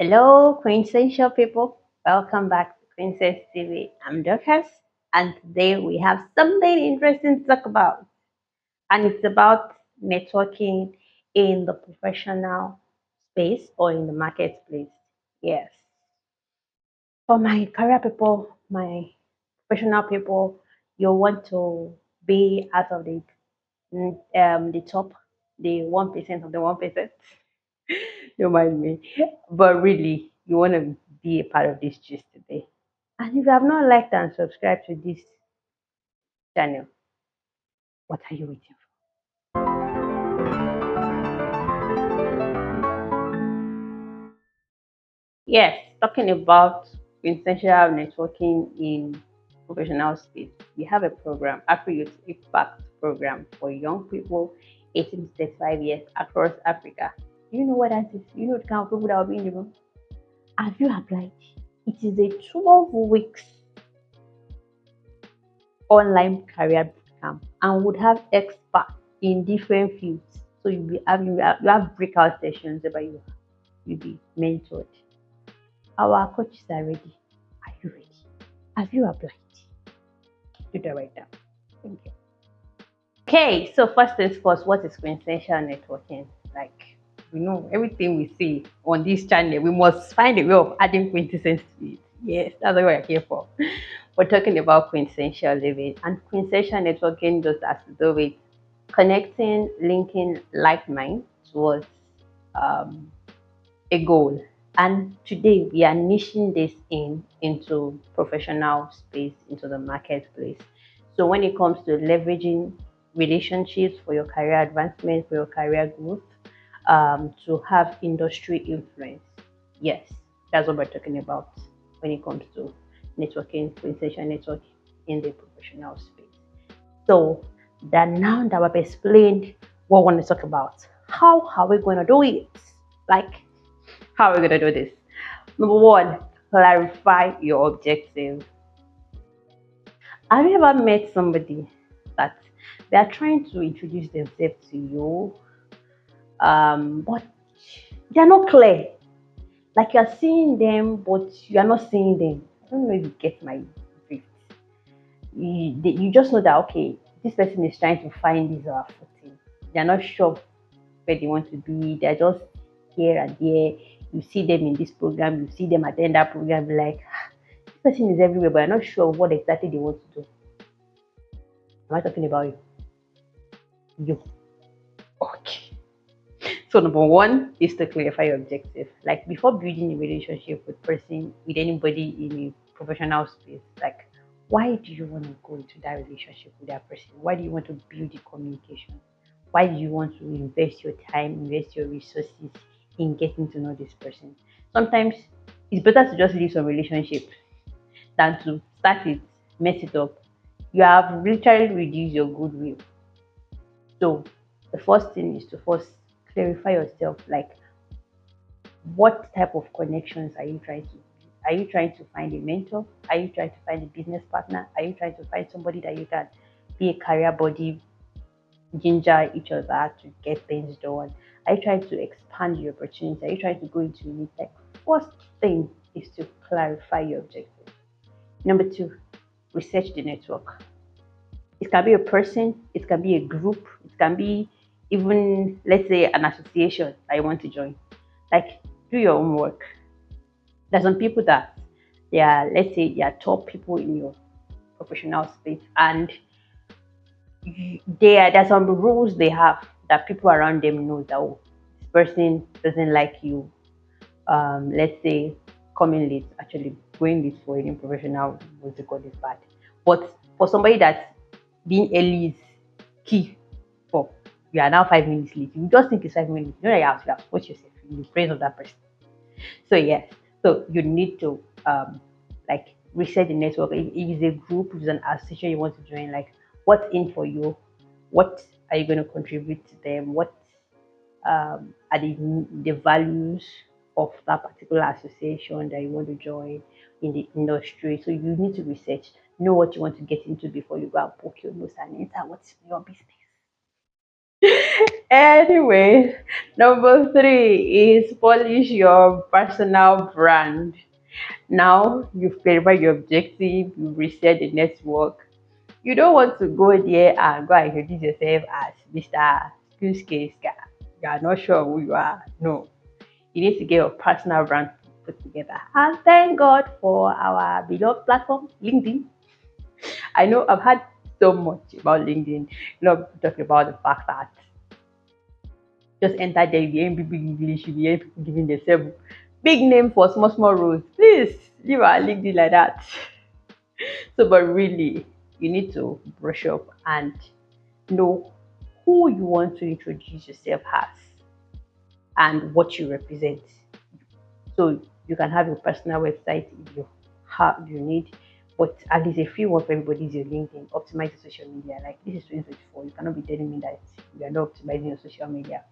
Hello, Quintessential people. Welcome back to Princess TV. I'm Dorcas, and today we have something interesting to talk about, and it's about networking in the professional space or in the marketplace. Yes, for my career people, my professional people, you want to be out of the top, the 1% of the 1%. Don't mind me. But really, you want to be a part of this gist today. And if you have not liked and subscribed to this channel, what are you waiting for? Yes, talking about essential networking in professional space. We have a program, Afro Youth Impact Program for young people 18 to 35 years across Africa. Do you know what that is? You know the kind of people that will be in the room? Have you applied? It is a 12 weeks online career camp and would have experts in different fields. So you have breakout sessions where you'll be mentored. Our coaches are ready. Are you ready? Have you applied? Do that right now. Thank you. Okay, so first things first, what is quintessential networking? Like we know everything we see on this channel, we must find a way of adding quintessence to it. Yes, that's what we're here for. We're talking about quintessential living, and quintessential networking just has to do with connecting, linking like minds towards um, a goal. And today we are niching this into professional space, into the marketplace. So when it comes to leveraging relationships for your career advancement, for your career growth, to have industry influence. Yes, that's what we're talking about when it comes to networking, quintessential networking in the professional space. So that now that we've explained what we want to talk about, how are we going to do it? Like, how are we going to do this? Number one, clarify your objective. Have you ever met somebody that they are trying to introduce themselves to you, but they are not clear? Like you're seeing them, but you are not seeing them. I don't know if you get my drift. You just know that okay, this person is trying to find his footing. They're not sure where they want to be. They're just here and there. You see them in this program, you see them attend that program, like this person is everywhere, but I'm not sure what exactly they want to do. Am I talking about you? You. Okay. So number one is to clarify your objective. Like before building a relationship with anybody in a professional space, like why do you want to go into that relationship with that person? Why do you want to build the communication? Why do you want to invest your time, invest your resources in getting to know this person? Sometimes it's better to just leave some relationship than to start it, mess it up. You have literally reduced your goodwill. So the first thing is to first clarify yourself, like what type of connections are you trying to do? Are you trying to find a mentor? Are you trying to find a business partner? Are you trying to find somebody that you can be a career body, ginger each other to get things done? Are you trying to expand your opportunities? Are you trying to go into new tech? First thing is to clarify your objective. Number two, research the network. It can be a person, it can be a group, it can be even, let's say, an association that you want to join. Like, do your homework. There's some people that they are, let's say, they are top people in your professional space, and there's some rules they have that people around them know that oh, this person doesn't like you. Let's say coming late, actually going late for any professional what's it called is bad. But for somebody that's being early is key for you are now 5 minutes late. You just think it's 5 minutes. You know that you have put yourself in the praise of that person. So yes, so you need to like reset the network. If it's a group, if it's an association you want to join, like what's in for you, what are you going to contribute to them, what are the values of that particular association that you want to join in the industry. So you need to research, know what you want to get into before you go and poke your nose and enter what's your business. Anyway, number three is polish your personal brand. Now you've clarified your objective, you've reset the network. You don't want to go there and go and introduce yourself as Mr. Excuse case guy. You are not sure who you are. No. You need to get your personal brand put together. And thank God for our beloved platform, LinkedIn. I know I've had so much about LinkedIn. Talking about the fact that just enter there, you hearing big English, you hearing people giving themselves big name for small, small roles. Please leave our LinkedIn like that. So, but really, you need to brush up and know who you want to introduce yourself as and what you represent. So you can have your personal website if you need, but at least a free one for everybody is your LinkedIn. Optimize your social media. Like this is 2024. You cannot be telling me that you are not optimizing your social media.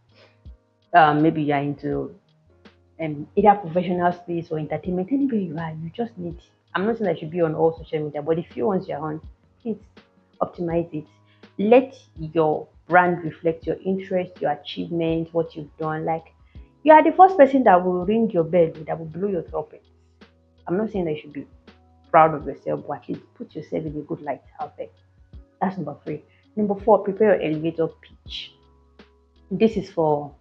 Maybe you are into either professional space or entertainment. Anywhere you are, you just need. I'm not saying that you should be on all social media, but the few ones you're on, please optimize it. Let your brand reflect your interest, your achievements, what you've done. Like you are the first person that will ring your bell, that will blow your trumpet. I'm not saying that you should be proud of yourself, but at least put yourself in a good light out there. That's number three. Number four, prepare your elevator pitch. This is for,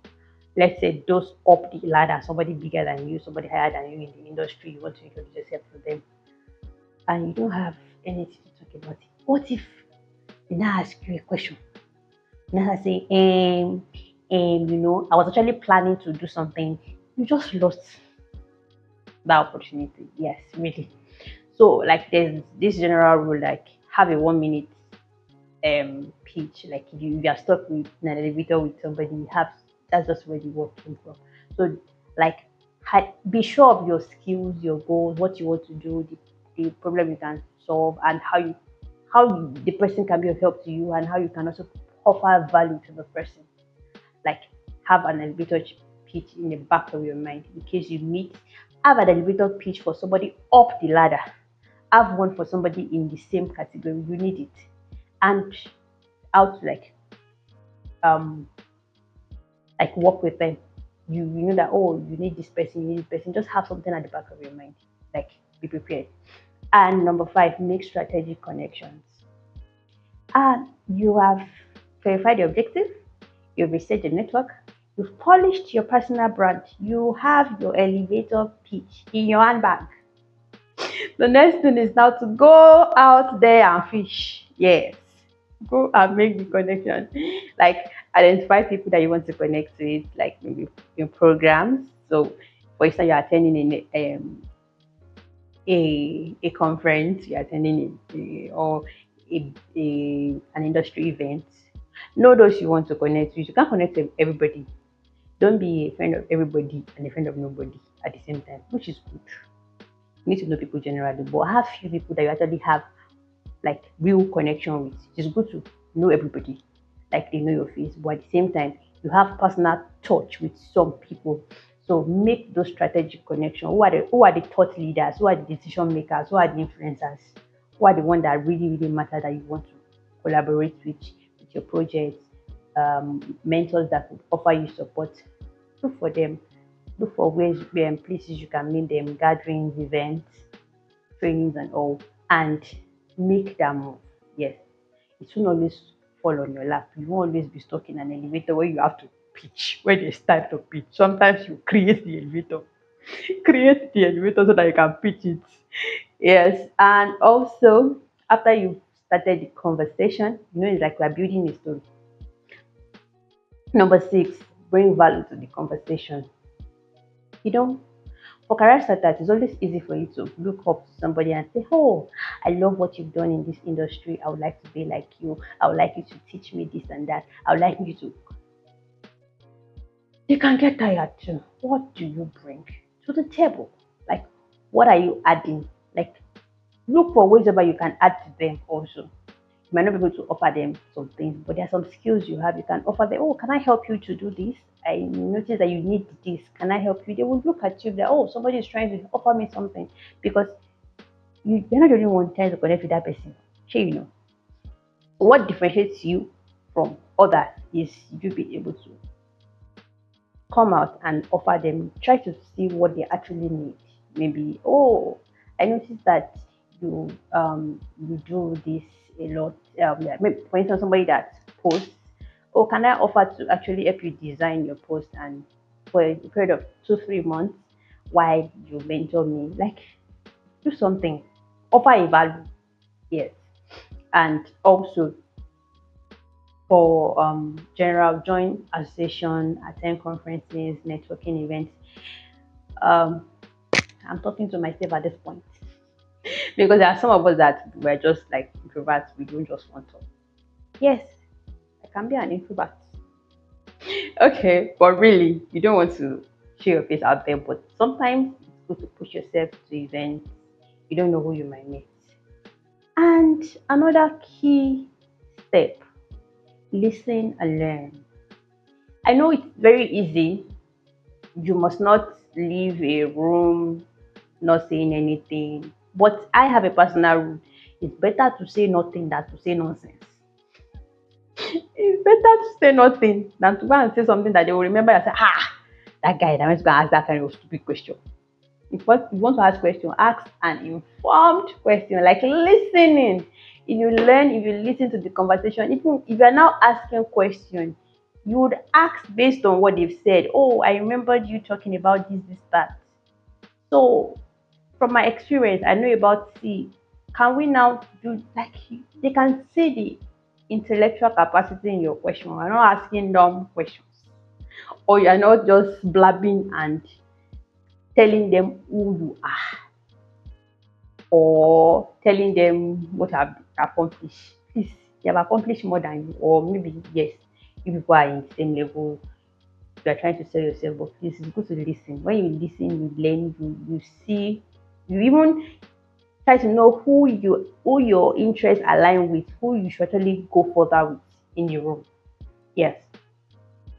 let's say, those up the ladder, somebody bigger than you, somebody higher than you in the industry. You want to introduce yourself to them, and you don't have anything to talk about it. What if they now ask you a question? Now I say, I was actually planning to do something. You just lost that opportunity. Yes, really. So like there's this general rule, like have a 1 minute pitch. Like if you are stuck with in an elevator with somebody, you have that's just where the work came from. So like be sure of your skills, your goals, what you want to do, the problem you can solve, and the person can be of help to you, and how you can also offer value to the person. Like have an elevator pitch in the back of your mind in case you meet. Have an elevator pitch for somebody up the ladder. Have one for somebody in the same category. You need it. And how to um work with them. You know that, oh, you need this person, you need this person. Just have something at the back of your mind. Like be prepared. And number five, make strategic connections. And you have verified the objective, you've reset your network, you've polished your personal brand, you have your elevator pitch in your handbag. The next thing is now to go out there and fish. Yes. Go and make the connection. Like identify people that you want to connect with, like maybe in programs. So for instance, you're attending a conference, you're attending or an industry event. Know those you want to connect with. You can't connect with everybody. Don't be a friend of everybody and a friend of nobody at the same time, which is good. You need to know people generally, but have few people that you actually have like real connection with. It's good to know everybody, like they know your face, but at the same time, you have personal touch with some people. So make those strategic connections. Who are the thought leaders? Who are the decision makers? Who are the influencers? Who are the ones that really, really matter that you want to collaborate with your projects? Mentors that could offer you support. Look for them. Look for ways where places you can meet them, gatherings, events, trainings, and all, and make that move. Yes, it won't always fall on your lap. You won't always be stuck in an elevator where you have to pitch, where there's time to pitch. Sometimes you create the elevator, create the elevator so that you can pitch it. Yes, and also after you've started the conversation, it's like we're building a story. Number six, bring value to the conversation. You know, for career starters, it's always easy for you to look up to somebody and say, oh, I love what you've done in this industry. I would like to be like you. I would like you to teach me this and that. I would like you to. They can get tired too. What do you bring to the table? Like, what are you adding? Like, look for ways where you can add to them also. You might not be able to offer them some things, but there are some skills you have. You can offer them, oh, can I help you to do this? I noticed that you need this. Can I help you? They will look at you like, oh, somebody is trying to offer me something because you're not the only one trying to connect with that person. Sure, what differentiates you from others is you be able to come out and offer them, try to see what they actually need. Maybe, oh, I noticed that you do this a lot. Yeah, maybe, for instance, somebody that posts, oh, can I offer to actually help you design your post and for a period of 2 3 months while you mentor me? Like, do something, offer a value, yes. And also for general join association, attend conferences, networking events. um I'm talking to myself at this point because there are some of us that we're just like introverts. We don't just want to. Yes, I can be an introvert. Okay, but really, you don't want to show your face out there. But sometimes it's good to push yourself to events. You don't know who you might meet. And another key step: listen and learn. I know it's very easy. You must not leave a room not saying anything. But I have a personal rule. It's better to say nothing than to say nonsense. It's better to say nothing than to go and say something that they will remember and say, ah, that guy that went to go and ask that kind of stupid question. If what you want to ask question, ask an informed question, like listening. If you learn, if you listen to the conversation, even if you're now asking question, you would ask based on what they've said. Oh, I remembered you talking about this, that. So from my experience, I know about C. Can we now do like they can see the intellectual capacity in your question? We're not asking dumb questions, or you're not just blabbing and telling them who you are, or telling them what I've accomplished. Please, you have accomplished more than you, or maybe yes, you people are in the same level. You are trying to sell yourself, but please, it's good to listen. When you listen, you learn, you see, you even try to know who your interests align with, who you should actually go further with in the room. Yes.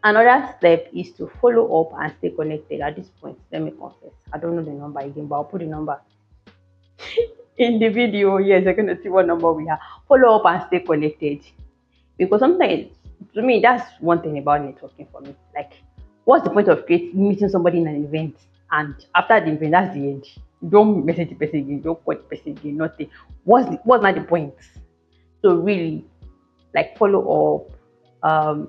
Another step is to follow up and stay connected. At this point, let me confess, I don't know the number again, but I'll put the number in the video. Yes, you're gonna see what number we have. Follow up and stay connected. Because sometimes to me that's one thing about networking for me. Like, what's the point of meeting somebody in an event and after the event that's the end? You don't message the person again, you don't call the person again, nothing. What's not the point? So really, like, follow up.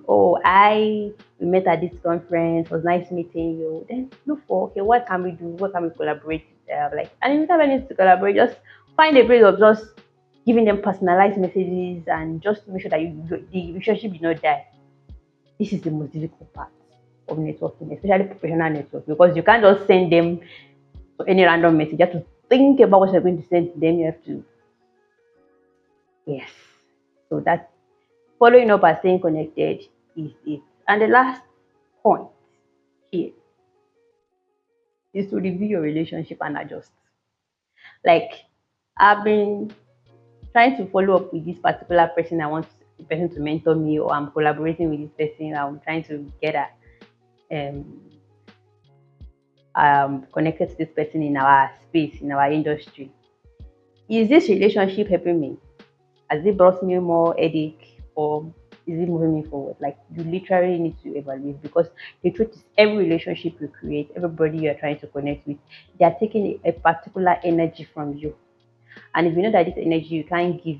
Oh, I we met at this conference, it was nice meeting you. Then look for, okay, what can we do, what can we collaborate, like, and if you have anything to collaborate, just find a place of just giving them personalized messages and just make sure that the relationship did not die. This is the most difficult part of networking, especially professional network, because you can't just send them any random message. You have to think about what you're going to send to them. You have to, yes. So that following up and staying connected is it. And the last point here is to review your relationship and adjust. Like, I've been trying to follow up with this particular person. I want the person to mentor me, or I'm collaborating with this person. I'm trying to get um, connected to this person in our space, in our industry. Is this relationship helping me? Has it brought me more headache, or is it moving me forward? Like, you literally need to evaluate, because the truth is every relationship you create, everybody you're trying to connect with, they are taking a particular energy from you. And if you know that this energy you can't give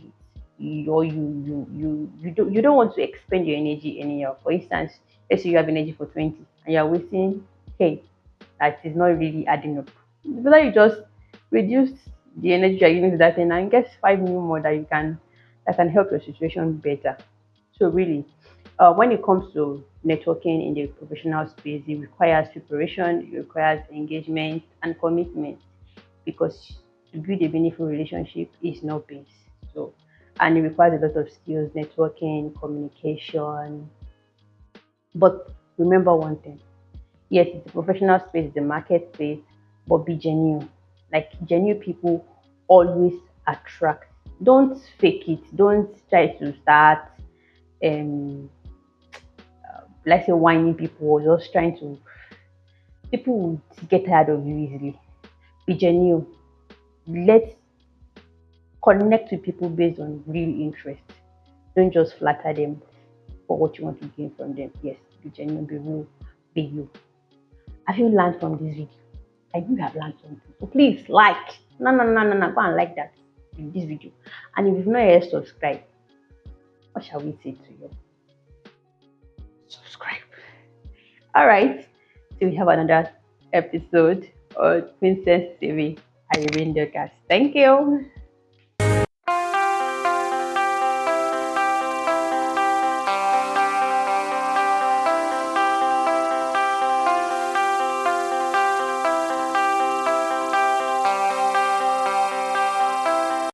it, or you don't want to expend your energy anyhow. For instance, let's say you have energy for 20 and you're wasting 10, that is not really adding up. It's better you just reduce the energy you're giving to that thing and get 5 new more that can help your situation better. So really, when it comes to networking in the professional space, it requires preparation, it requires engagement and commitment, because to build a meaningful relationship is no base. So, and it requires a lot of skills, networking, communication. But remember one thing: yes, it's a professional space, the market space, but be genuine. Like, genuine people always attract. Don't fake it. Don't try to start um let's say whining people, or just trying to, people will get tired of you easily. Be genuine. Let's connect with people based on real interest. Don't just flatter them for what you want to gain from them. Yes, be genuine, be real, be you. Have you learned from this video? I do have learned something. So please like. No, no, no, no, no. Go and like that in this video. And if you've not yet subscribed, what shall we say to you? Subscribe. All right. So we have another episode on Princess TV. I remain the cast. Thank you.